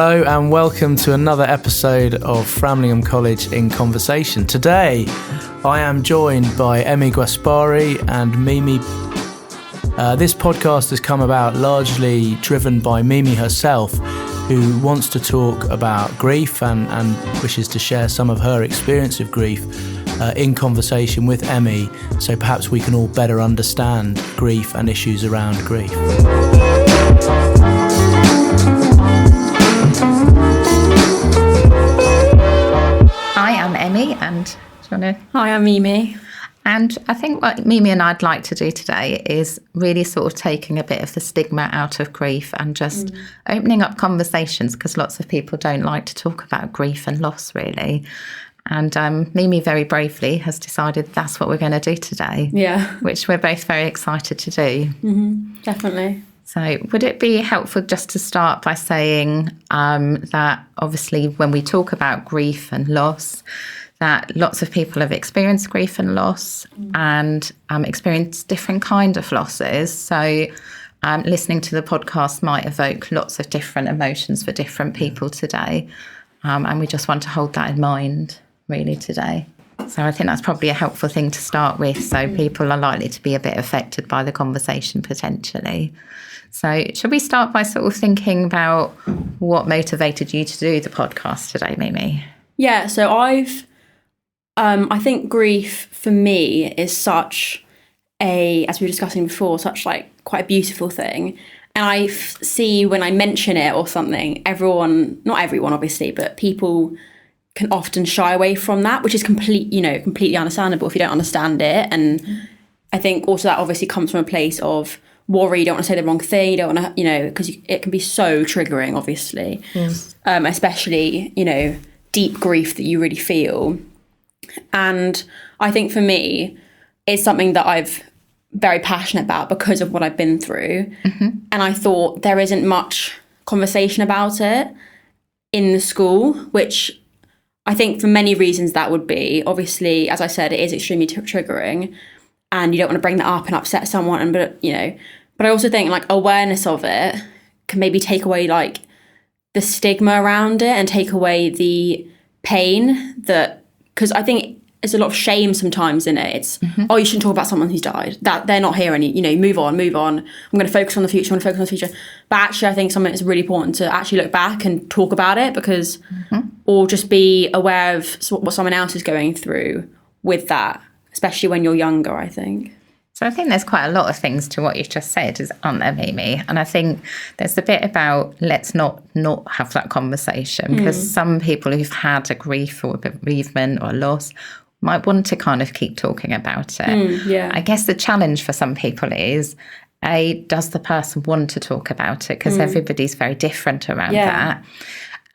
Hello and welcome to another episode of Framlingham College in Conversation. Today I am joined by Emmeline Gwaspari and Mimi. This podcast has come about largely driven by Mimi herself, who wants to talk about grief and wishes to share some of her experience of grief in conversation with Emmy, so perhaps we can all better understand grief and issues around grief. Hi, I'm Emmy, and do you want to... Hi, I'm Mimi. And I think what Mimi and I'd like to do today is really sort of taking a bit of the stigma out of grief and just opening up conversations, because lots of people don't like to talk about grief and loss, really. And Mimi very bravely has decided that's what we're going to do today. Yeah. Which we're both very excited to do. Mm-hmm. Definitely. So would it be helpful just to start by saying that obviously when we talk about grief and loss, that lots of people have experienced grief and loss and experienced different kind of losses. So listening to the podcast might evoke lots of different emotions for different people today. And we just want to hold that in mind really today. So I think that's probably a helpful thing to start with. So people are likely to be a bit affected by the conversation potentially. So should we start by sort of thinking about what motivated you to do the podcast today, Mimi? Yeah, so I think grief for me is such as we were discussing before, such like quite a beautiful thing. And I see when I mention it or something, not everyone obviously, but people can often shy away from that, which is completely understandable if you don't understand it. And I think also that obviously comes from a place of worry. You don't want to say the wrong thing. You don't want to, because it can be so triggering, obviously, especially, deep grief that you really feel. And I think for me, it's something that I've very passionate about because of what I've been through. Mm-hmm. And I thought there isn't much conversation about it in the school, which I think for many reasons that would be. Obviously, as I said, it is extremely triggering and you don't want to bring that up and upset someone. But I also think like awareness of it can maybe take away like the stigma around it and take away the pain because I think there's a lot of shame sometimes in it. It's, oh, you shouldn't talk about someone who's died. That they're not here move on. I'm going to focus on the future. But actually, I think something is really important to actually look back and talk about it because, or just be aware of what someone else is going through with that, especially when you're younger, I think. So I think there's quite a lot of things to what you've just said, aren't there, Mimi? And I think there's a bit about let's not have that conversation because some people who've had a grief or a bereavement or a loss might want to kind of keep talking about it. Yeah. I guess the challenge for some people is, does the person want to talk about it? Because everybody's very different around that.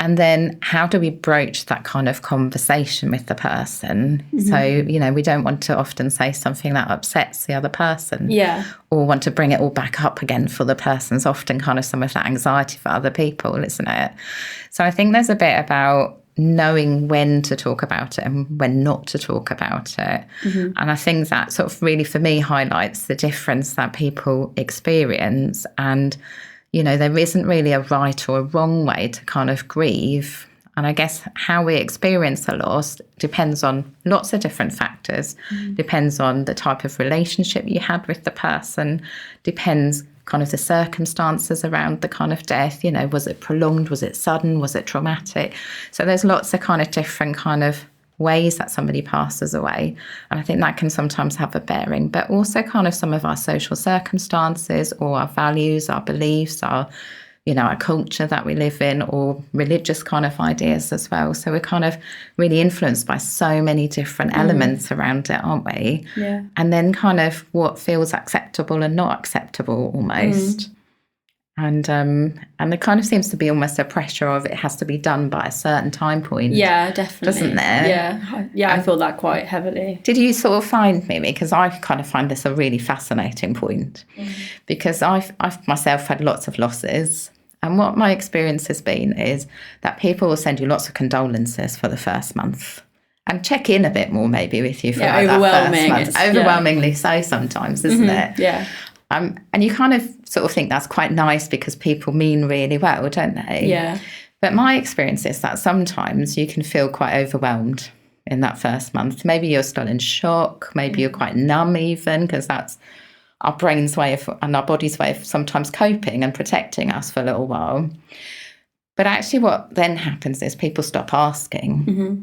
And then how do we broach that kind of conversation with the person? So, we don't want to often say something that upsets the other person. Yeah. Or want to bring it all back up again for the person. It's often kind of some of that anxiety for other people, isn't it? So I think there's a bit about knowing when to talk about it and when not to talk about it. And I think that sort of really, for me, highlights the difference that people experience. And there isn't really a right or a wrong way to kind of grieve. And I guess how we experience a loss depends on lots of different factors. Depends on the type of relationship you had with the person. Depends kind of the circumstances around the kind of death. Was it prolonged? Was it sudden? Was it traumatic? So there's lots of kind of different kind of ways that somebody passes away. And I think that can sometimes have a bearing, but also kind of some of our social circumstances or our values, our beliefs, our culture that we live in, or religious kind of ideas as well. So we're kind of really influenced by so many different elements around it, aren't we? Yeah. And then kind of what feels acceptable and not acceptable almost. And there kind of seems to be almost a pressure of it has to be done by a certain time point. Yeah, definitely. Doesn't there? Yeah, I feel that quite heavily. Did you sort of find, Mimi, because I kind of find this a really fascinating point, because I've myself had lots of losses. And what my experience has been is that people will send you lots of condolences for the first month and check in a bit more maybe with you for that first month. Overwhelmingly so sometimes, isn't it? Yeah. And you kind of sort of think that's quite nice because people mean really well, don't they? Yeah. But my experience is that sometimes you can feel quite overwhelmed in that first month. Maybe you're still in shock. Maybe you're quite numb even, because that's our brain's way of, and our body's way of sometimes coping and protecting us for a little while. But actually what then happens is people stop asking. Mm-hmm.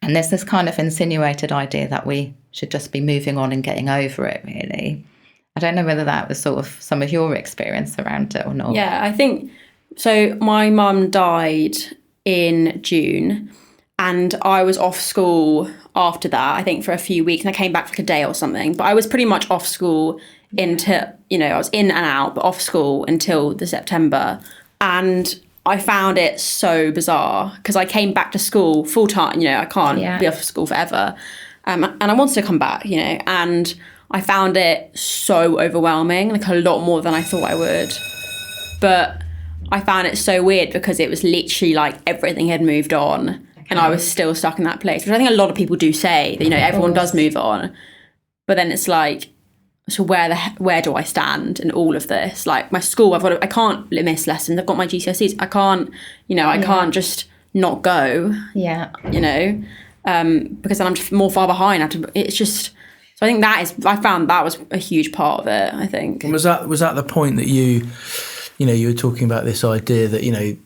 And there's this kind of insinuated idea that we should just be moving on and getting over it, really. I don't know whether that was sort of some of your experience around it or not. Yeah, I think so. My mum died in June and I was off school after that, I think for a few weeks, and I came back for like a day or something. But I was pretty much off school until, I was in and out, but off school until the September. And I found it so bizarre because I came back to school full time, I can't be off school forever. And I wanted to come back, and I found it so overwhelming, like a lot more than I thought I would. But I found it so weird because it was literally like everything had moved on and I was still stuck in that place, which I think a lot of people do say that, everyone does move on. But then it's like, so where do I stand in all of this? Like my school, I can't miss lessons. I've got my GCSEs. I can't, I can't just not go. Yeah. Because then I'm just more far behind. It's just, so I think I found that was a huge part of it, I think. And was that the point that you were talking about this idea that,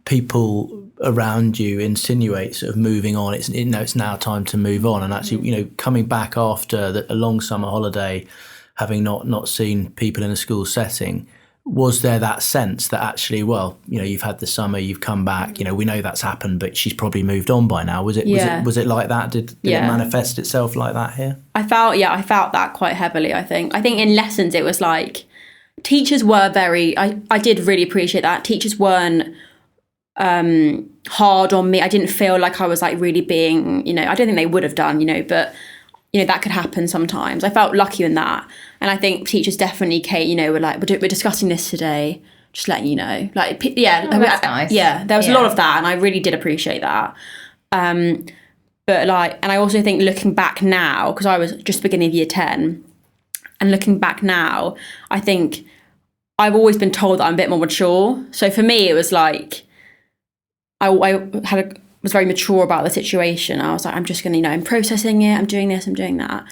people around you insinuate sort of moving on, it's now time to move on, and actually, coming back after a long summer holiday, having not seen people in a school setting, was there that sense that actually, well, you've had the summer, you've come back, we know that's happened, but she's probably moved on by now? Was it like that? Did it manifest itself like that here? I felt that quite heavily. I think in lessons it was like teachers were very. I did really appreciate that teachers weren't hard on me. I didn't feel like I was like really being, I don't think they would have done, but that could happen sometimes. I felt lucky in that. And I think teachers definitely, Kate, were like, we're discussing this today, just letting you know. Like, that's nice. Yeah, there was a lot of that and I really did appreciate that. But like, and I also think looking back now, because I was just beginning of year 10, and looking back now, I think I've always been told that I'm a bit more mature. So for me, it was like, I was very mature about the situation. I was like, I'm just going to, I'm processing it. I'm doing this, I'm doing that.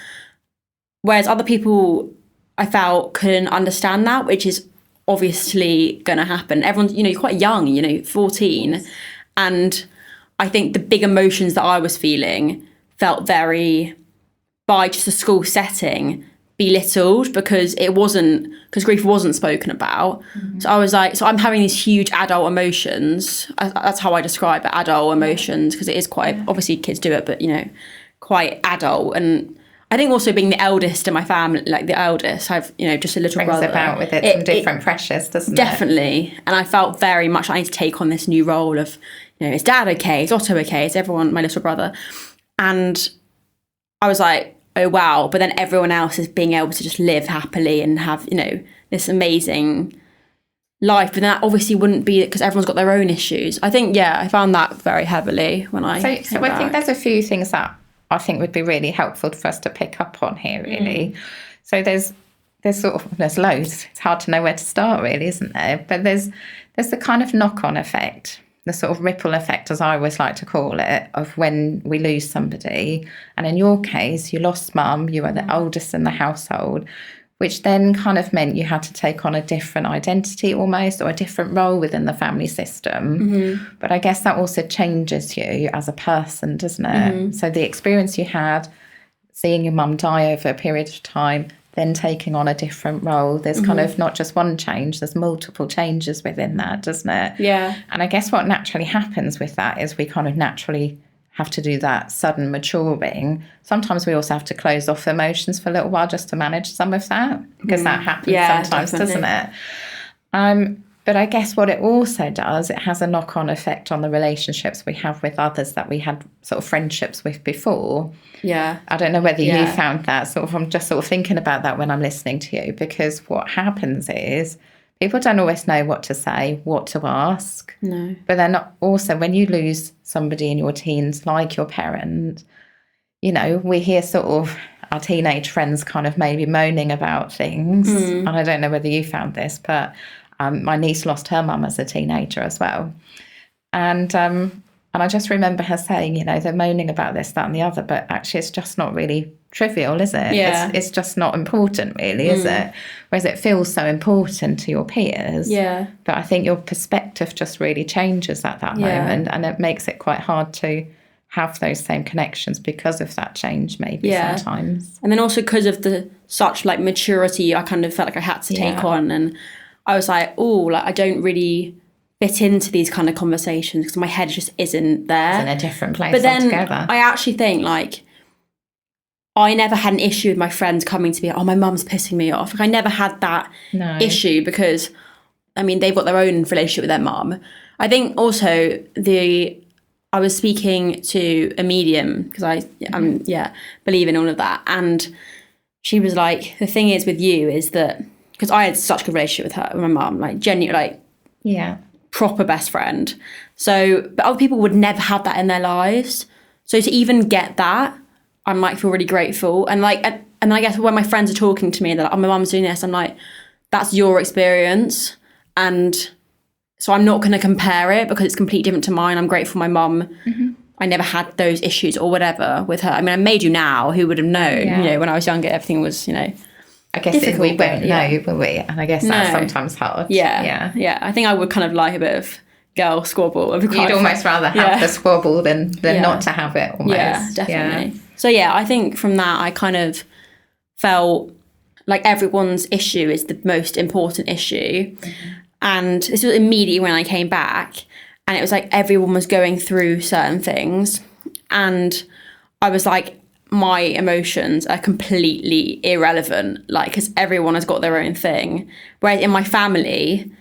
Whereas other people, I felt, couldn't understand that, which is obviously going to happen. Everyone's, you're quite young, 14. And I think the big emotions that I was feeling felt very, by just the school setting, belittled because grief wasn't spoken about. Mm-hmm. So I was like, I'm having these huge adult emotions. That's how I describe it, adult emotions, because it is quite, obviously kids do it, but quite adult. And I think also being the eldest in my family, like the eldest, I've, just a little brother. Brings about with it some different pressures, doesn't it? Definitely. And I felt very much I need to take on this new role of, is Dad okay? Is Otto okay? Is everyone my little brother? And I was like, oh wow, but then everyone else is being able to just live happily and have, this amazing life. But that obviously wouldn't be because everyone's got their own issues. I think, I found that very heavily when I So I think there's a few things that I think would be really helpful for us to pick up on here, really. So there's loads. It's hard to know where to start, really, isn't there? But there's the kind of knock-on effect, the sort of ripple effect, as I always like to call it, of when we lose somebody. And in your case, you lost mum, you were the oldest in the household, which then kind of meant you had to take on a different identity almost, or a different role within the family system. Mm-hmm. But I guess that also changes you as a person, doesn't it? Mm-hmm. So the experience you had, seeing your mum die over a period of time, then taking on a different role, there's kind of not just one change, there's multiple changes within that, doesn't it? Yeah. And I guess what naturally happens with that is we kind of naturally have to do that sudden maturing. Sometimes we also have to close off emotions for a little while just to manage some of that, because that happens sometimes, definitely. Doesn't it? But I guess what it also does, it has a knock-on effect on the relationships we have with others that we had sort of friendships with before. Yeah. I don't know whether you found that I'm just sort of thinking about that when I'm listening to you, because what happens is people don't always know what to say, what to ask. No. But they're not also, when you lose somebody in your teens, like your parent, we hear sort of our teenage friends kind of maybe moaning about things. And I don't know whether you found this, but my niece lost her mum as a teenager as well. And I just remember her saying, you know, they're moaning about this, that and the other, but actually it's just not really trivial, is it? Yeah. It's just not important, really, is it? Whereas it feels so important to your peers. Yeah. But I think your perspective just really changes at that moment, and it makes it quite hard to have those same connections because of that change, maybe sometimes. And then also because of the such like maturity I kind of felt like I had to take on, and I was like, oh, like I don't really fit into these kind of conversations because my head just isn't there. It's in a different place but then altogether. I actually think like I never had an issue with my friends coming to me, oh, my mum's pissing me off. Like I never had that issue because, I mean, they've got their own relationship with their mum. I think also I was speaking to a medium because I believe in all of that. And she was like, the thing is with you is that, because I had such a good relationship with my mum, like genuinely, like proper best friend. So, but other people would never have that in their lives. So to even get that, I might feel really grateful. And like, and I guess when my friends are talking to me and they're like, oh, my mum's doing this, I'm like, that's your experience. And so I'm not going to compare it because it's completely different to mine. I'm grateful my mum, I never had those issues or whatever with her. I mean, I made you now, who would have known, you know, when I was younger, everything was, you know, I guess we won't know, will we? And I guess that's sometimes hard. Yeah. I think I would kind of like a bit of girl squabble. You'd almost rather have the squabble than not to have it, almost. Yeah, definitely. So I think from that I kind of felt like everyone's issue is the most important issue. And this was immediately when I came back, and it was like everyone was going through certain things, and I was like, my emotions are completely irrelevant, like, because everyone has got their own thing. Whereas in my family,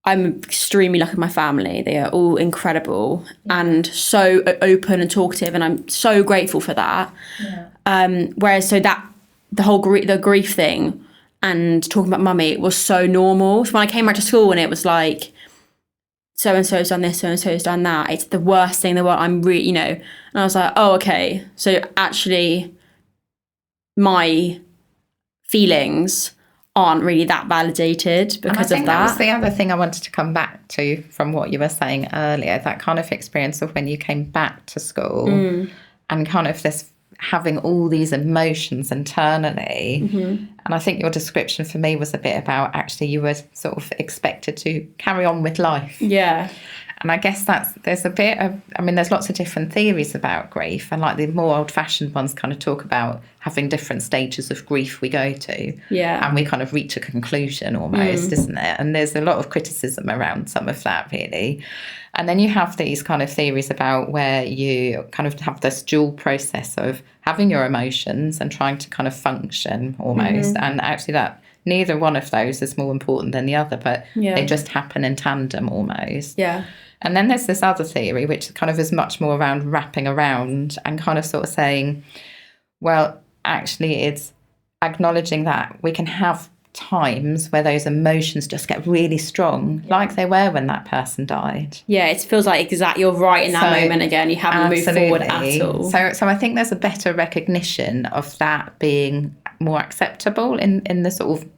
I'm extremely lucky with my family. They are all incredible and so open and talkative, and I'm so grateful for that. Whereas so that the whole the grief thing and talking about mummy was so normal. So when I came back to school and it was like, so-and-so's done this, so-and-so's done that, it's the worst thing in the world, I'm really, you know, and I was like, oh, okay, so actually my feelings aren't really that validated because of that. That was the other thing I wanted to come back to from what you were saying earlier, that kind of experience of when you came back to school and kind of this having all these emotions internally. And I think your description for me was a bit about actually you were sort of expected to carry on with life. And I guess there's a bit of, I mean, there's lots of different theories about grief, and like the more old-fashioned ones kind of talk about having different stages of grief we go to. And we kind of reach a conclusion almost, isn't it? And there's a lot of criticism around some of that, really. And then you have these kind of theories about where you kind of have this dual process of having your emotions and trying to kind of function almost. And actually that neither one of those is more important than the other, but they just happen in tandem almost. And then there's this other theory, which kind of is much more around wrapping around and kind of sort of saying, well, actually it's acknowledging that we can have times where those emotions just get really strong, like they were when that person died. It feels like you're right in that moment again. You haven't moved forward at all. So I think there's a better recognition of that being more acceptable in the sort of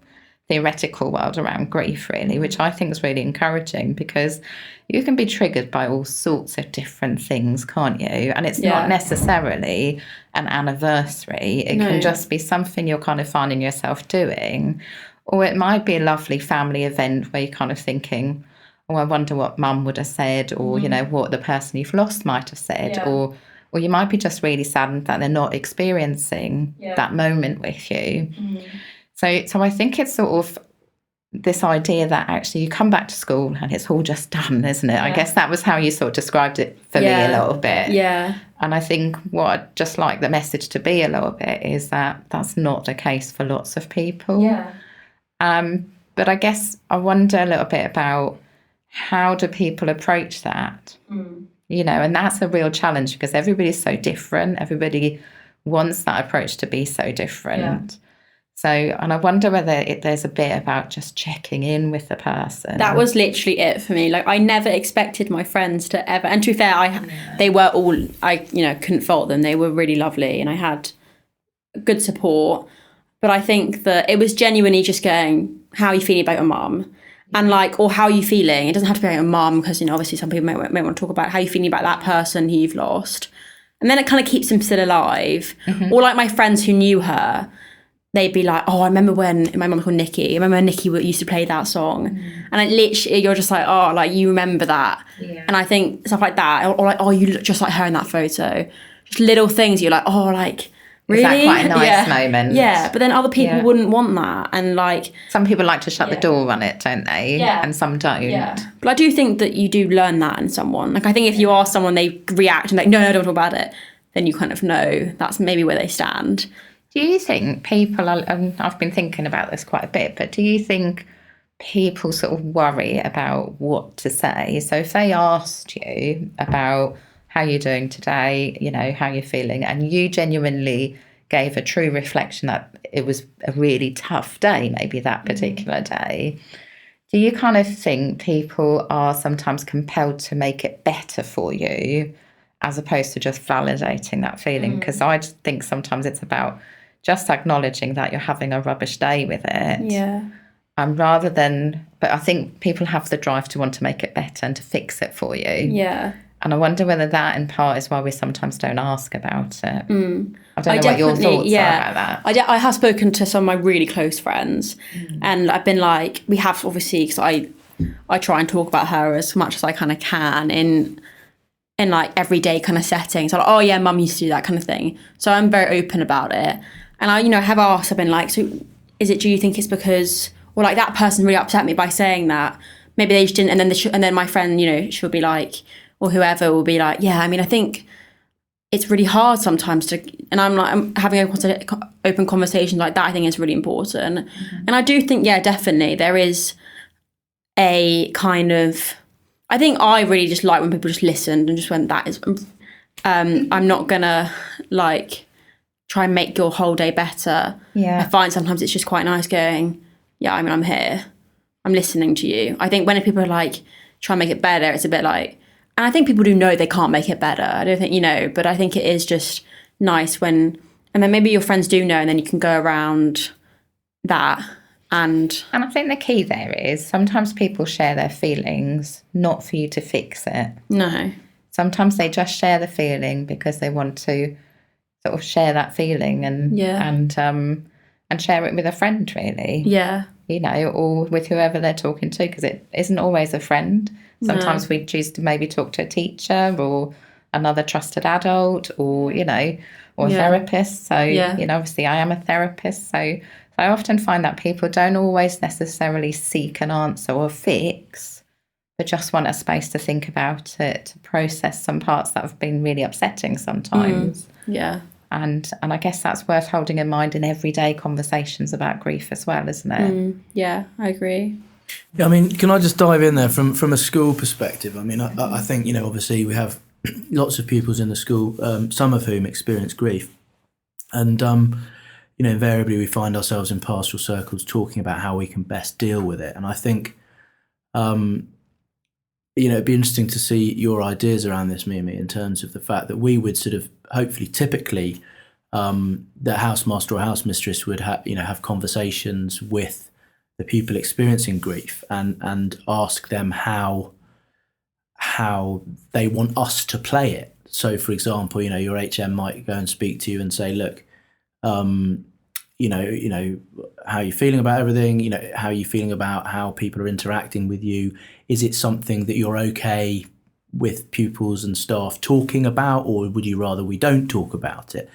theoretical world around grief, really, which I think is really encouraging, because you can be triggered by all sorts of different things, can't you? And it's not necessarily an anniversary. It can just be something you're kind of finding yourself doing. Or it might be a lovely family event where you're kind of thinking, oh, I wonder what mum would have said, or, you know, what the person you've lost might have said. Or you might be just really saddened that they're not experiencing that moment with you. So I think it's sort of this idea that actually you come back to school and it's all just done, isn't it? I guess that was how you sort of described it for me a little bit. And I think what I'd just like the message to be a little bit is that that's not the case for lots of people. But I guess I wonder a little bit about how do people approach that? You know, and that's a real challenge because everybody's so different. Everybody wants that approach to be so different. So, and I wonder whether there's a bit about just checking in with the person. That was literally it for me. Like, I never expected my friends to ever, and to be fair, they were all, couldn't fault them. They were really lovely and I had good support. But I think that it was genuinely just going, how are you feeling about your mum? And like, or how are you feeling? It doesn't have to be like a mum, because, you know, obviously some people may want to talk about how you're feeling about that person who you've lost. And then it kind of keeps them still alive. Or like my friends who knew her, they'd be like, oh, I remember when my mum called Nikki. I remember when Nikki used to play that song. And like, literally, you're just like, oh, like, you remember that. Yeah. And I think stuff like that, or like, oh, you look just like her in that photo. Just little things you're like, oh, like, really? Is that quite a nice moment? Yeah, but then other people wouldn't want that. And like... Some people like to shut the door on it, don't they? Yeah. And some don't. Yeah. But I do think that you do learn that in someone. Like, I think if you ask someone, they react and like, no, don't talk about it, then you kind of know that's maybe where they stand. Do you think people are, I've been thinking about this quite a bit, but do you think people sort of worry about what to say? So if they asked you about how you're doing today, you know, how you're feeling, and you genuinely gave a true reflection that it was a really tough day, maybe that particular day, do you kind of think people are sometimes compelled to make it better for you as opposed to just validating that feeling? Because I think sometimes it's about just acknowledging that you're having a rubbish day with it. Yeah. Rather than, but I think people have the drive to want to make it better and to fix it for you. Yeah. And I wonder whether that in part is why we sometimes don't ask about it. I don't know what your thoughts are about that. I have spoken to some of my really close friends, and I've been like, we have obviously, because I try and talk about her as much as I kind of can in like everyday kind of settings. So like, oh yeah, mum used to do that kind of thing. So I'm very open about it. And I, you know, have asked, I've been like, so do you think it's because, or like that person really upset me by saying that? Maybe they just didn't, and then my friend, you know, she'll be like, or whoever will be like, yeah, I mean, I think it's really hard sometimes to, and I'm having open conversations like that, I think is really important. And I do think, yeah, definitely there is a kind of, I think I really just like when people just listened and just went, that is, I'm not gonna like try and make your whole day better. Yeah. I find sometimes it's just quite nice going, yeah, I mean, I'm here, I'm listening to you. I think when people are like, try and make it better, it's a bit like, and I think people do know they can't make it better. I don't think, you know, but I think it is just nice when, and then maybe your friends do know, and then you can go around that. And I think the key there is sometimes people share their feelings, not for you to fix it. No. Sometimes they just share the feeling because they want to sort of share that feeling and share it with a friend, really. Yeah. You know, or with whoever they're talking to, because it isn't always a friend. Sometimes we choose to maybe talk to a teacher or another trusted adult, or, you know, or a therapist. So, you know, obviously I am a therapist. So I often find that people don't always necessarily seek an answer or fix, but just want a space to think about it, to process some parts that have been really upsetting sometimes. Yeah. And I guess that's worth holding in mind in everyday conversations about grief as well, isn't it? Yeah, I agree. Yeah, I mean, can I just dive in there from a school perspective? I mean, I think, you know, obviously we have lots of pupils in the school, some of whom experience grief. And, you know, invariably we find ourselves in pastoral circles talking about how we can best deal with it. And I think, you know, it'd be interesting to see your ideas around this, Mimi, in terms of the fact that we would sort of hopefully typically the housemaster or housemistress would have conversations with the people experiencing grief and ask them how they want us to play it. So, for example, you know, your HM might go and speak to you and say, look, you know, how are you feeling about everything? You know, how are you feeling about how people are interacting with you? Is it something that you're okay with pupils and staff talking about, or would you rather we don't talk about it?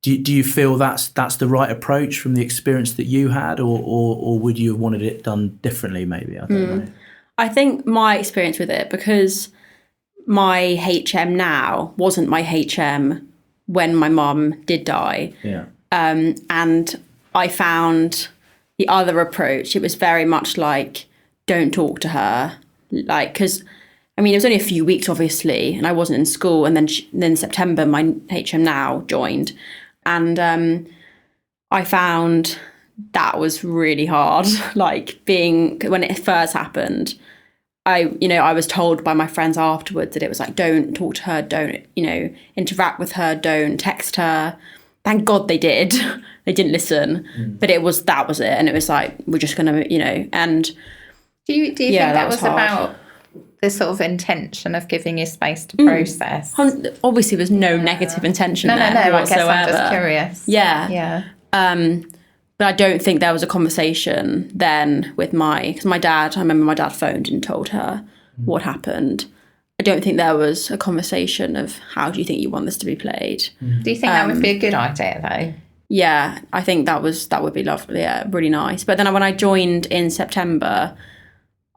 Do you feel that's the right approach from the experience that you had, or would you have wanted it done differently maybe? I don't know. I think my experience with it, because my HM now wasn't my HM when my mum did die. Yeah. And I found the other approach, it was very much like, don't talk to her. Like, because, I mean, it was only a few weeks, obviously, and I wasn't in school. And then in September, my HM now joined. And I found that was really hard. Like, when it first happened, I was told by my friends afterwards that it was like, don't talk to her, don't, you know, interact with her, don't text her. Thank God they did. They didn't listen. But that was it. And it was like, we're just going to, you know, and Do you think that was about the sort of intention of giving you space to process? Obviously, there's no negative intention there No, whatsoever. I guess I'm just curious. Yeah. But I don't think there was a conversation then with because my dad, I remember my dad phoned and told her what happened. I don't think there was a conversation of how do you think you want this to be played. Do you think that would be a good idea though? Yeah, I think that would be lovely, really nice. But then when I joined in September,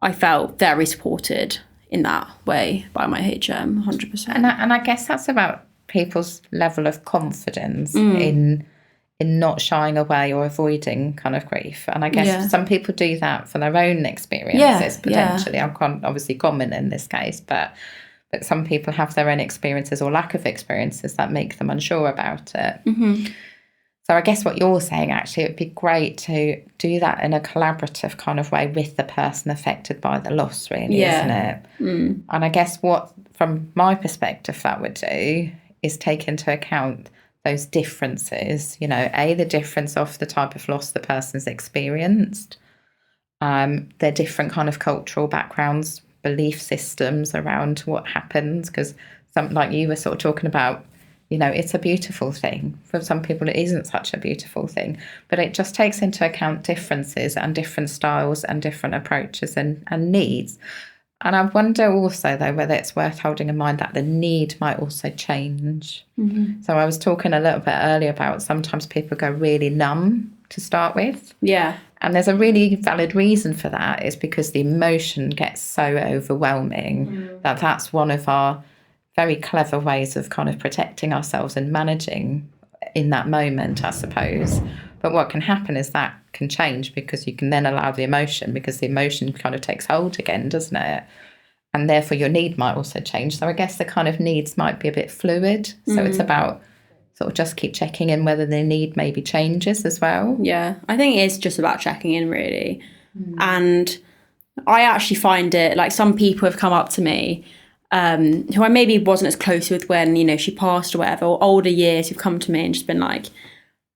I felt very supported in that way by my HM, 100%. And I guess that's about people's level of confidence in not shying away or avoiding kind of grief. And I guess some people do that for their own experiences, potentially. I'm obviously common in this case, but some people have their own experiences or lack of experiences that make them unsure about it. Mm-hmm. So I guess what you're saying, actually, it would be great to do that in a collaborative kind of way with the person affected by the loss, really, isn't it? And I guess what, from my perspective, that would do is take into account those differences, the difference of the type of loss the person's experienced, their different kind of cultural backgrounds, belief systems around what happens, because something like you were sort of talking about, it's a beautiful thing. For some people, it isn't such a beautiful thing, but it just takes into account differences and different styles and different approaches and needs. And I wonder also, though, whether it's worth holding in mind that the need might also change. Mm-hmm. So I was talking a little bit earlier about sometimes people go really numb to start with. Yeah. And there's a really valid reason for that. It's because the emotion gets so overwhelming that that's one of our very clever ways of kind of protecting ourselves and managing in that moment, I suppose. But what can happen is that can change because you can then allow the emotion, because the emotion kind of takes hold again, doesn't it? And therefore your need might also change. So I guess the kind of needs might be a bit fluid. So it's about sort of just keep checking in whether the need maybe changes as well. Yeah, I think it is just about checking in, really. And I actually find it, like, some people have come up to me who I maybe wasn't as close with when, she passed or whatever, or older years who've come to me and just been like,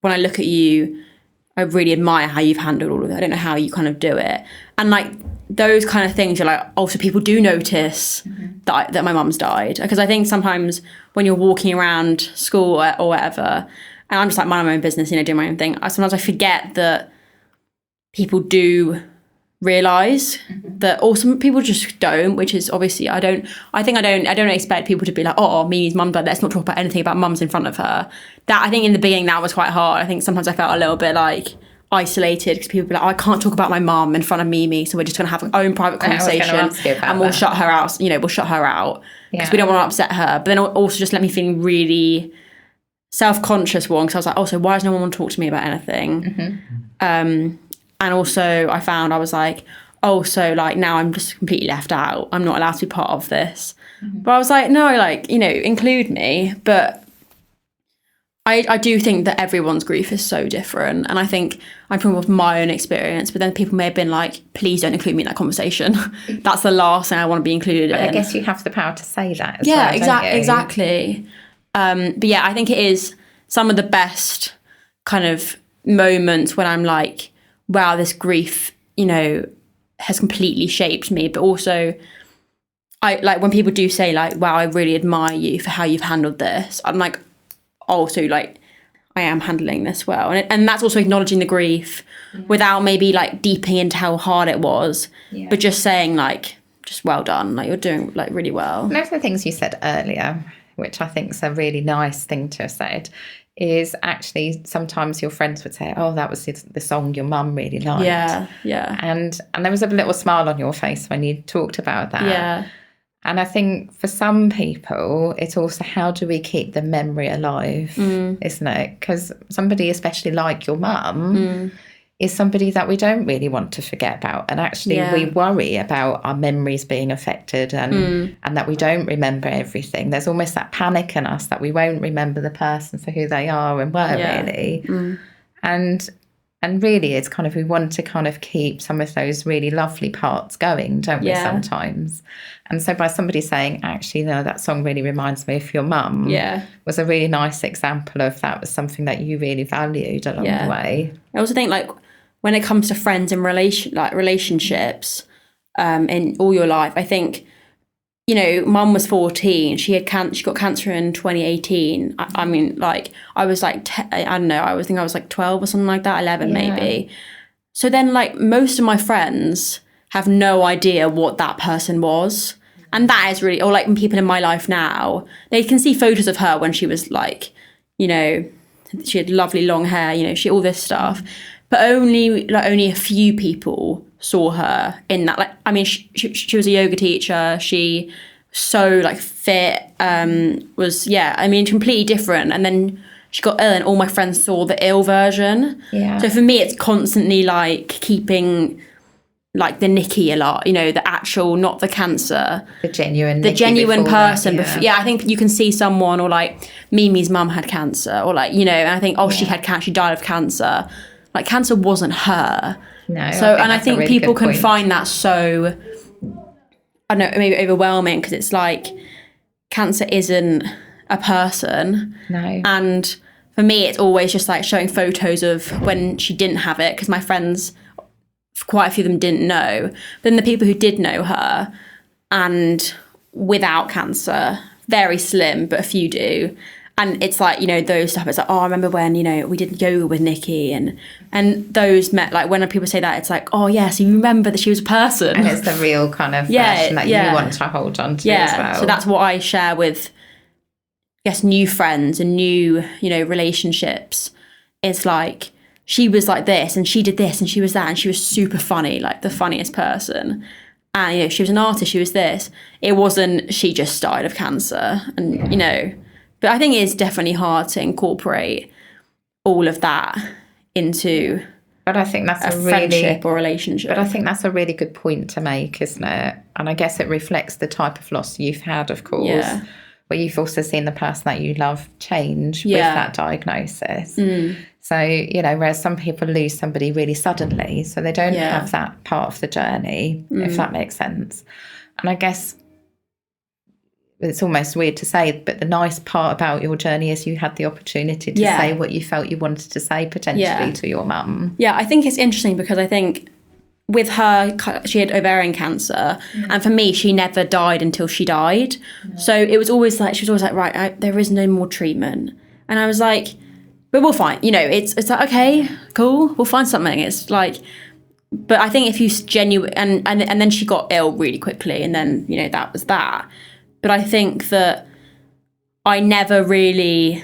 when I look at you, I really admire how you've handled all of it. I don't know how you kind of do it. And like those kind of things, you're like, oh, so people do notice that my mum's died. Because I think sometimes when you're walking around school or whatever, and I'm just like minding my own business, doing my own thing, sometimes I forget that people do realise that, or some people just don't, which is obviously I don't expect people to be like, oh, Mimi's mum died, let's not talk about anything about mums in front of her. That, I think in the beginning that was quite hard. I think sometimes I felt a little bit like isolated because people be like, oh, I can't talk about my mum in front of Mimi, so we're just going to have our own private conversation and we'll shut her out, we'll shut her out because we don't want to upset her. But then also just let me feeling really self-conscious because I was like, oh, so why does no one want to talk to me about anything? And also I found I was like, oh, so like now I'm just completely left out. I'm not allowed to be part of this. But I was like, no, like, include me. But I do think that everyone's grief is so different. And I think I'm talking with my own experience, but then people may have been like, please don't include me in that conversation. That's the last thing I want to be included in. I guess you have the power to say that as well, exactly. But yeah, I think it is some of the best kind of moments when I'm like, wow, this grief, has completely shaped me. But also, I like when people do say like, wow, I really admire you for how you've handled this. I'm like, also like, I am handling this well. And that's also acknowledging the grief without maybe like deeping into how hard it was, but just saying like, just well done. Like, you're doing like really well. One of the things you said earlier, which I think is a really nice thing to have said, is actually sometimes your friends would say, oh, that was the song your mum really liked. Yeah. And there was a little smile on your face when you talked about that. Yeah. And I think for some people, it's also how do we keep the memory alive, isn't it? Because somebody, especially like your mum, is somebody that we don't really want to forget about. And actually we worry about our memories being affected and that we don't remember everything. There's almost that panic in us that we won't remember the person for who they are and were really. And really it's kind of, we want to kind of keep some of those really lovely parts going, don't we, sometimes? And so by somebody saying, actually, no, that song really reminds me of your mum, was a really nice example of that was something that you really valued along the way. I also think like when it comes to friends and relationships, in all your life. I think, you know, mum was 14. She got cancer in 2018. I mean, like, I was like, I don't know, I think I was like 12 or something like that, 11 maybe. So then, like, most of my friends have no idea what that person was. And that is really, or like people in my life now, they can see photos of her when she was like, you know, she had lovely long hair, you know, all this stuff. But only a few people saw her in that. Like, I mean, she was a yoga teacher. She so like fit, was, I mean, completely different. And then she got ill and all my friends saw the ill version. Yeah. So for me, it's constantly like keeping like the Nikki a lot, you know, the actual, not the cancer. The genuine person. That, yeah. I think you can see someone, or like Mimi's mum had cancer, or like, you know, and I think, she had cancer, she died of cancer. Like, cancer wasn't her. No. So, I think really people can find that so, I don't know, maybe overwhelming, because it's like, cancer isn't a person. No. And for me, it's always just like showing photos of when she didn't have it, because my friends, quite a few of them didn't know. But then the people who did know her, and without cancer, very slim, but a few do. And it's like, you know, those stuff, it's like, I remember when, you know, we did yoga with Nikki, and those met, like, when people say that, it's like, so you remember that she was a person. And it's the real kind of version that you want to hold on to as well. So that's what I share with, I guess, new friends and new, you know, relationships. It's like, she was like this, and she did this, and she was that, and she was super funny, like the funniest person. And, you know, she was an artist, she was this. It wasn't, she just died of cancer, and, you know. But I think it's definitely hard to incorporate all of that into But I think that's a friendship or relationship. But I think that's a really good point to make, isn't it? And I guess it reflects the type of loss you've had, of course. Yeah. But you've also seen the person that you love change with that diagnosis. So, you know, whereas some people lose somebody really suddenly, so they don't have that part of the journey, if that makes sense. And I guess it's almost weird to say, but the nice part about your journey is you had the opportunity to say what you felt you wanted to say potentially to your mum. Yeah, I think it's interesting because I think with her, she had ovarian cancer, and for me, she never died until she died. So it was always like, she was always like, right, there is no more treatment. And I was like, but we'll find, you know, it's like, okay, cool, we'll find something. It's like, but I think if you and then she got ill really quickly, and then, you know, that was that. But I think that I never really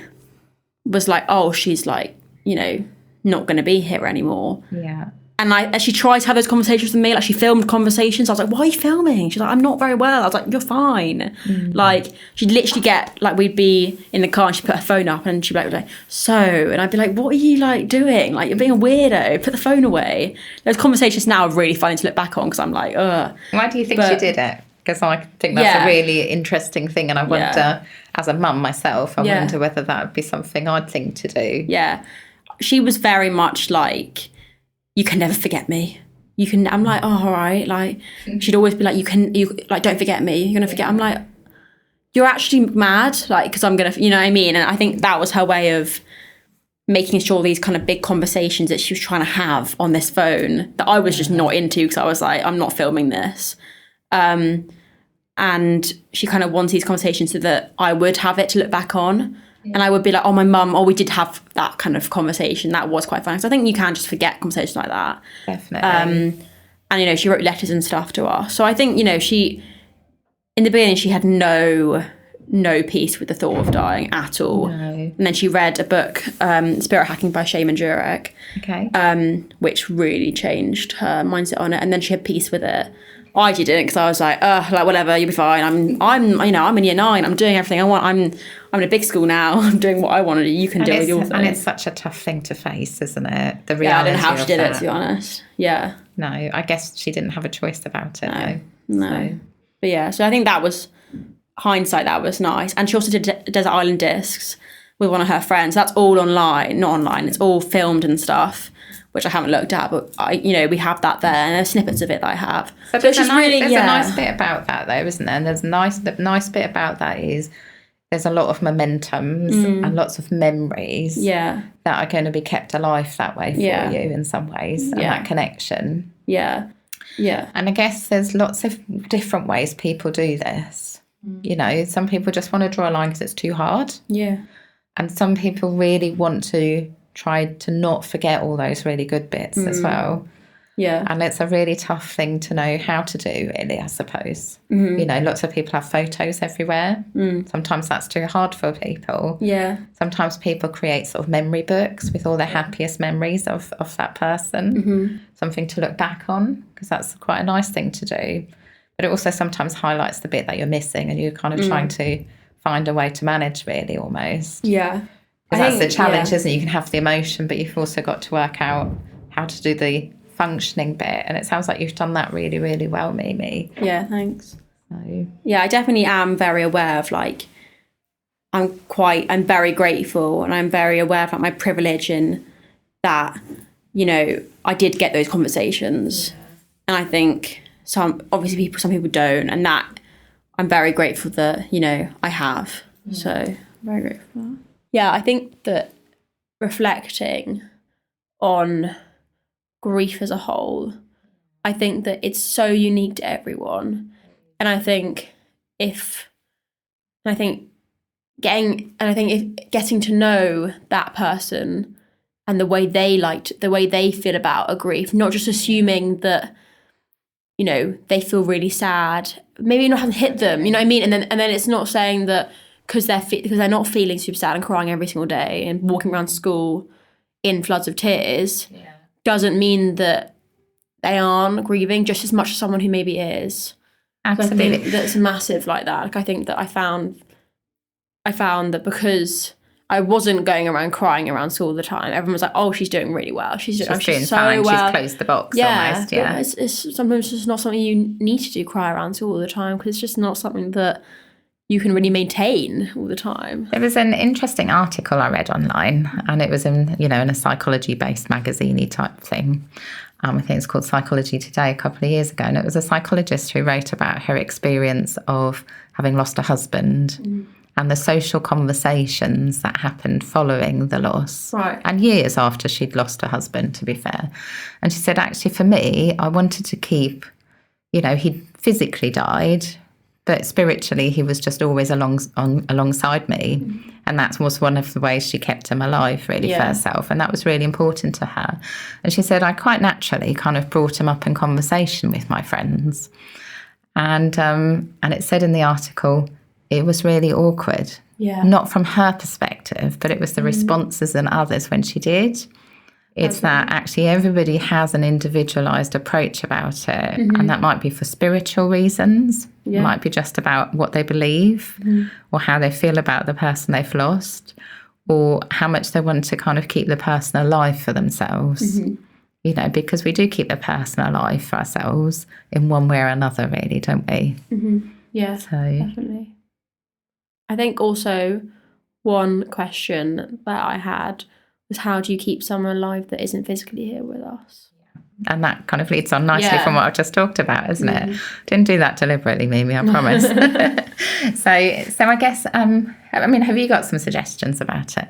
was like, oh, she's like, you know, not going to be here anymore. Yeah. And she tried to have those conversations with me. Like, she filmed conversations. I was like, why are you filming? She's like, I'm not very well. I was like, you're fine. Like, she'd literally get, like, we'd be in the car and she'd put her phone up and she'd be like, so, and I'd be like, what are you, like, doing? Like, you're being a weirdo. Put the phone away. Those conversations now are really funny to look back on, because I'm like, ugh. Why do you think she did it? Because I think that's a really interesting thing, and I wonder, as a mum myself, I wonder whether that would be something I'd think to do. Yeah. She was very much like, you can never forget me. You can, I'm like, oh, all right. Like, she'd always be like, you like, don't forget me. You're going to forget. I'm like, you're actually mad? Like, because I'm going to, you know what I mean? And I think that was her way of making sure these kind of big conversations that she was trying to have on this phone that I was just not into, because I was like, I'm not filming this. And she kind of wants these conversations so that I would have it to look back on. Yeah. And I would be like, oh, my mum, we did have that kind of conversation. That was quite fun. So I think you can just forget conversations like that. Definitely. And, you know, she wrote letters and stuff to us. So I think, you know, in the beginning, she had no peace with the thought of dying at all. No. And then she read a book, Spirit Hacking by Shaman Durek. Okay. Which really changed her mindset on it. And then she had peace with it. I didn't, because I was like, like, whatever, you'll be fine. I'm you know, I'm in year 9. I'm doing everything I want. I'm in a big school now. I'm doing what I want to do. You can do it with your thing. And it's such a tough thing to face, isn't it? The reality. Yeah, I don't know how she did it, to be honest. Yeah. No, I guess she didn't have a choice about it. No. So. But yeah, so I think that was, hindsight, that was nice. And she also did Desert Island Discs with one of her friends. That's all online, not online. It's all filmed and stuff, which I haven't looked at, but we have that there, and there's snippets of it that I have. So there's a nice bit about that, though, isn't there? And there's the nice bit about that is there's a lot of momentums and lots of memories that are going to be kept alive that way for you in some ways, and that connection. Yeah. Yeah. And I guess there's lots of different ways people do this. You know, some people just want to draw a line because it's too hard. Yeah. And some people really want to try to not forget all those really good bits as well. Yeah. And it's a really tough thing to know how to do, really, I suppose. You know, lots of people have photos everywhere. Sometimes that's too hard for people. Yeah. Sometimes people create sort of memory books with all their happiest memories of that person. Something to look back on, because that's quite a nice thing to do. But it also sometimes highlights the bit that you're missing, and you're kind of trying to find a way to manage, really, almost. Yeah. Because that's the challenge, isn't it? You can have the emotion, but you've also got to work out how to do the functioning bit. And it sounds like you've done that really, really well, Mimi. Yeah, thanks. So. Yeah, I definitely am very aware of, like, I'm very grateful, and I'm very aware of, like, my privilege in that, you know, I did get those conversations. And I think some people don't, and that I'm very grateful that, you know, I have. So very grateful. Yeah, I think that reflecting on grief as a whole, I think that it's so unique to everyone. And I think if getting to know that person and the way they feel about a grief, not just assuming that, you know, they feel really sad, maybe it hasn't hit them, you know what I mean? And then it's not saying that because they're not feeling super sad and crying every single day and walking around school in floods of tears, doesn't mean that they aren't grieving just as much as someone who maybe is. Absolutely. So I think that's massive like that. Like, I think that I found that because I wasn't going around crying around school all the time, everyone was like, oh, she's doing really well. She's doing so fine. well. She's closed the box almost. Yeah. It's sometimes just not something you need to do, cry around school all the time, because it's just not something that you can really maintain all the time. There was an interesting article I read online, and it was in a psychology-based magazine-y type thing. I think it's called Psychology Today, a couple of years ago, and it was a psychologist who wrote about her experience of having lost a husband and the social conversations that happened following the loss. Right. And years after she'd lost her husband, to be fair. And she said, actually, for me, I wanted to keep, he'd physically died, but spiritually he was just always alongside me. And that was one of the ways she kept him alive, really, for herself. And that was really important to her. And she said, I quite naturally kind of brought him up in conversation with my friends. And it said in the article, it was really awkward. Yeah. Not from her perspective, but it was the responses in others when she did. It's that actually everybody has an individualised approach about it. And that might be for spiritual reasons. It might be just about what they believe or how they feel about the person they've lost, or how much they want to kind of keep the person alive for themselves. Because we do keep the person alive for ourselves in one way or another, really, don't we? Yeah, so definitely. I think also one question that I had was, how do you keep someone alive that isn't physically here with us? And that kind of leads on nicely from what I've just talked about, isn't it? Didn't do that deliberately, Mimi, I promise. So I guess, have you got some suggestions about it?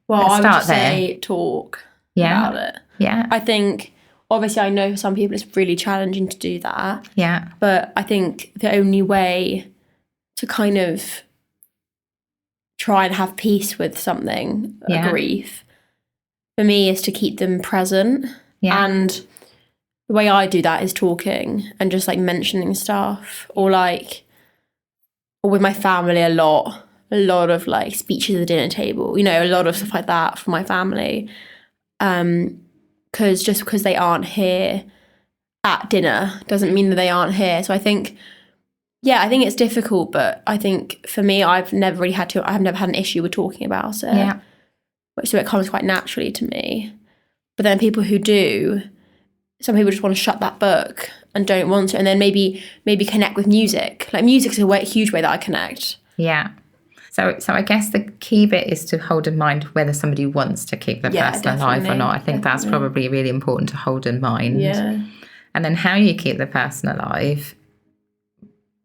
Well, I would just say talk about it. Yeah. I think, obviously, I know for some people it's really challenging to do that. Yeah. But I think the only way to kind of try and have peace with something, a grief, for me, is to keep them present. Yeah. And the way I do that is talking and just like mentioning stuff, or with my family a lot of like speeches at the dinner table, a lot of stuff like that for my family. Because just because they aren't here at dinner doesn't mean that they aren't here. So I think it's difficult, but I think for me, I've never had an issue with talking about it. Yeah. So it comes quite naturally to me. But then people who do, some people just want to shut that book and don't want to, and then maybe connect with music. Like, music's a huge way that I connect. Yeah. So I guess the key bit is to hold in mind whether somebody wants to keep the person alive or not. I think that's probably really important to hold in mind. Yeah. And then how you keep the person alive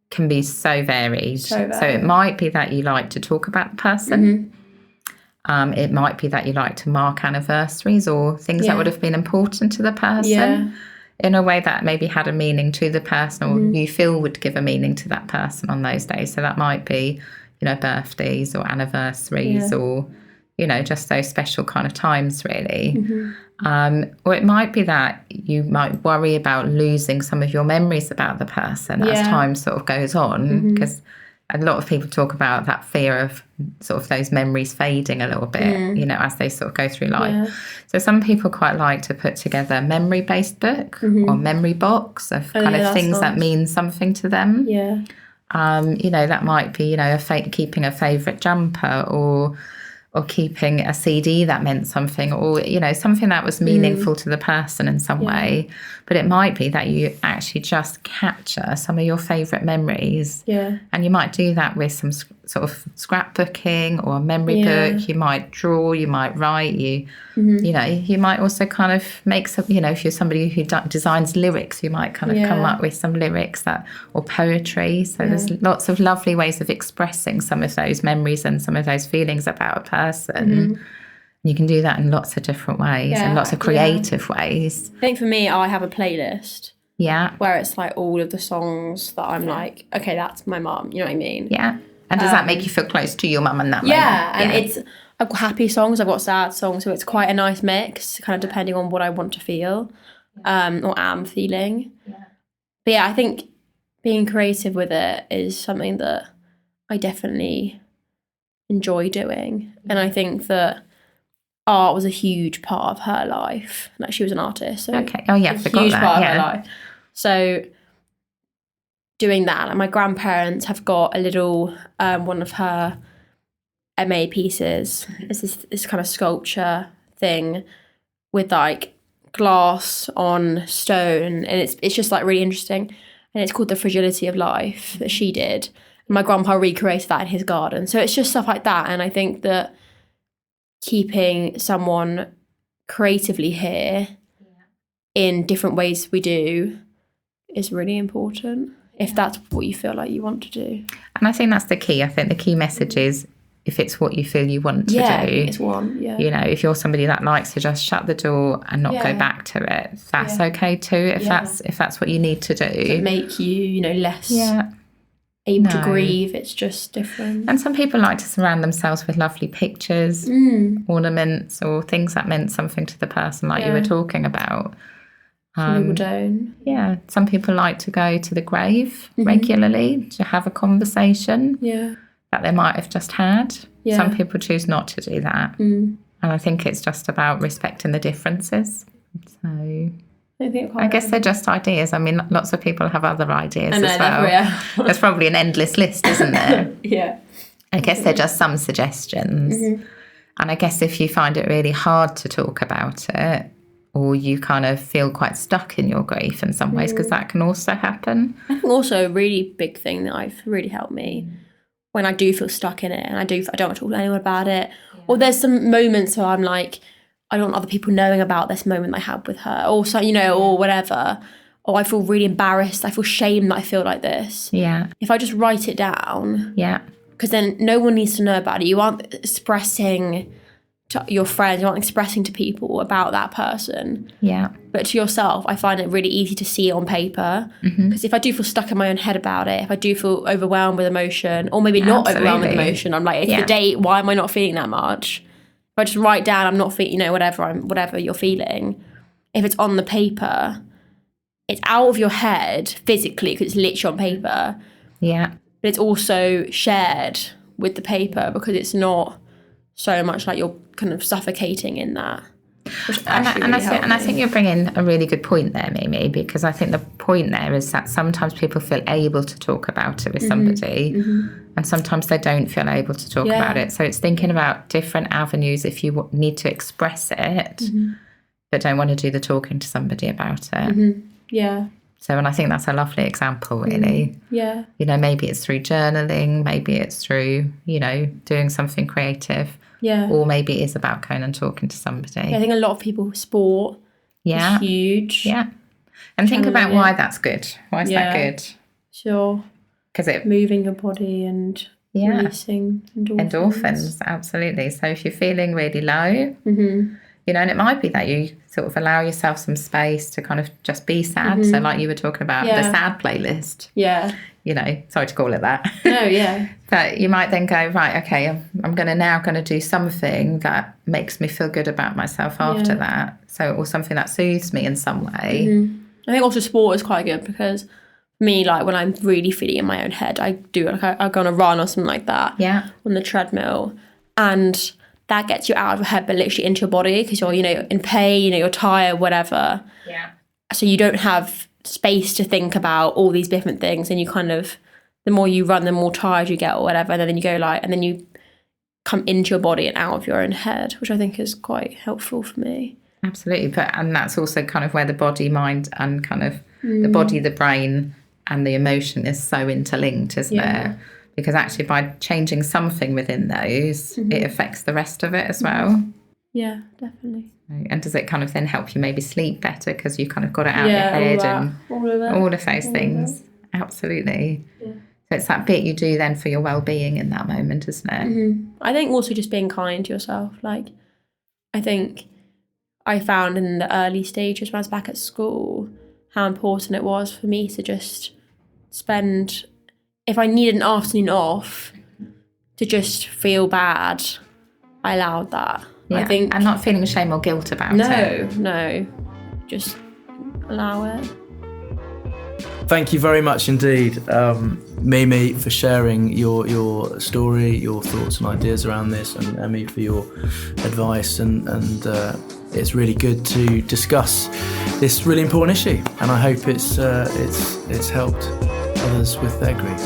can be so varied. So it might be that you like to talk about the person. It might be that you like to mark anniversaries or things that would have been important to the person. in a way that maybe had a meaning to the person, or you feel would give a meaning to that person on those days. So that might be, birthdays or anniversaries or, just those special kind of times, really. Or it might be that you might worry about losing some of your memories about the person as time sort of goes on, because a lot of people talk about that fear of sort of those memories fading a little bit, as they sort of go through life. So some people quite like to put together a memory-based book or memory box of kind of things that mean something to them. That might be, keeping a favourite jumper, or keeping a CD that meant something, or, something that was meaningful to the person in some way. But it might be that you actually just capture some of your favourite memories. And you might do that with some sort of scrapbooking or a memory book. You might draw, you might write, you might also kind of make some, if you're somebody who designs lyrics, you might kind of come up with some lyrics or poetry. So there's lots of lovely ways of expressing some of those memories and some of those feelings about a person. You can do that in lots of different ways and lots of creative ways. I think for me, I have a playlist. Where it's like all of the songs that I'm like, okay, that's my mum. You know what I mean? And does that make you feel close to your mum in that moment? And I've got happy songs, I've got sad songs, so it's quite a nice mix, kind of depending on what I want to feel or am feeling. But I think being creative with it is something that I definitely enjoy doing. And I think that art was a huge part of her life. Like, she was an artist. So okay. Oh, yeah, a huge part of her life. So doing that, like my grandparents have got a little one of her MA pieces. It's this kind of sculpture thing with like glass on stone, and it's just like really interesting. And it's called The Fragility of Life that she did. And my grandpa recreated that in his garden. So it's just stuff like that. And I think that keeping someone creatively here in different ways we do is really important, if that's what you feel like you want to do. And I think that's the key. I think the key message is, if it's what you feel you want to do, it's one. If you're somebody that likes to just shut the door and not go back to it, that's okay too. If that's what you need to do, to make you, less able to grieve. It's just different. And some people like to surround themselves with lovely pictures, ornaments, or things that meant something to the person, like you were talking about. Some people don't. Yeah, some people like to go to the grave regularly to have a conversation that they might have just had. Some people choose not to do that. And I think it's just about respecting the differences. So I guess they're just ideas. I mean, lots of people have other ideas as well. There's probably an endless list, isn't there? I guess they're just some suggestions. And I guess if you find it really hard to talk about it, or you kind of feel quite stuck in your grief in some ways, because that can also happen. I think also a really big thing that I've really helped me when I do feel stuck in it, and I don't want to talk to anyone about it, or there's some moments where I'm like, I don't want other people knowing about this moment I had with her, or so, or whatever, or I feel really embarrassed, I feel shame that I feel like this. If I just write it down, because then no one needs to know about it. You aren't expressing to your friends, you aren't expressing to people about that person. But to yourself, I find it really easy to see it on paper. Because if I do feel stuck in my own head about it, if I do feel overwhelmed with emotion, or maybe not overwhelmed with emotion, I'm like, it's the date, why am I not feeling that much? If I just write down, I'm not feeling, whatever you're feeling. If it's on the paper, it's out of your head physically, because it's literally on paper. But it's also shared with the paper, because it's not so much like you're kind of suffocating in that. I think you're bringing a really good point there, Mimi, because I think the point there is that sometimes people feel able to talk about it with somebody, and sometimes they don't feel able to talk about it. So it's thinking about different avenues if you need to express it, but don't want to do the talking to somebody about it. So, and I think that's a lovely example, really. Maybe it's through journaling, maybe it's through, doing something creative. Or maybe it is about going and talking to somebody. I think a lot of people, sport is huge. And think about why that's good. Why is that good? Sure. Because it moving your body and releasing endorphins. Absolutely. So if you're feeling really low, You know, and it might be that you sort of allow yourself some space to kind of just be sad. So like you were talking about the sad playlist. Yeah. You know, sorry to call it that. No, yeah. But you might then go, right, okay, I'm going to do something that makes me feel good about myself after that. So, or something that soothes me in some way. I think also sport is quite good because for me, like when I'm really feeling in my own head, I do like I go on a run or something like that. Yeah. On the treadmill. And that gets you out of your head but literally into your body because you're, you know, in pain, you know, you're tired, whatever. Yeah. So you don't have space to think about all these different things, and you kind of, the more you run, the more tired you get or whatever, and then you go like, and then you come into your body and out of your own head, which I think is quite helpful for me. Absolutely. And that's also kind of where the body, mind, and kind of the body, the brain and the emotion is so interlinked, isn't it? Because actually by changing something within those, it affects the rest of it as well. Yeah, definitely. And does it kind of then help you maybe sleep better because you kind of got it out of your head and all of those things? Absolutely. Yeah. So it's that bit you do then for your well-being in that moment, isn't it? I think also just being kind to yourself. Like, I think I found in the early stages when I was back at school how important it was for me to just spend, if I needed an afternoon off to just feel bad, I allowed that. Yeah. I think, and not feeling shame or guilt about it. No, just allow it. Thank you very much indeed, Mimi, for sharing your story, your thoughts and ideas around this, and Emmy for your advice. And it's really good to discuss this really important issue, and I hope it's helped others with their grief.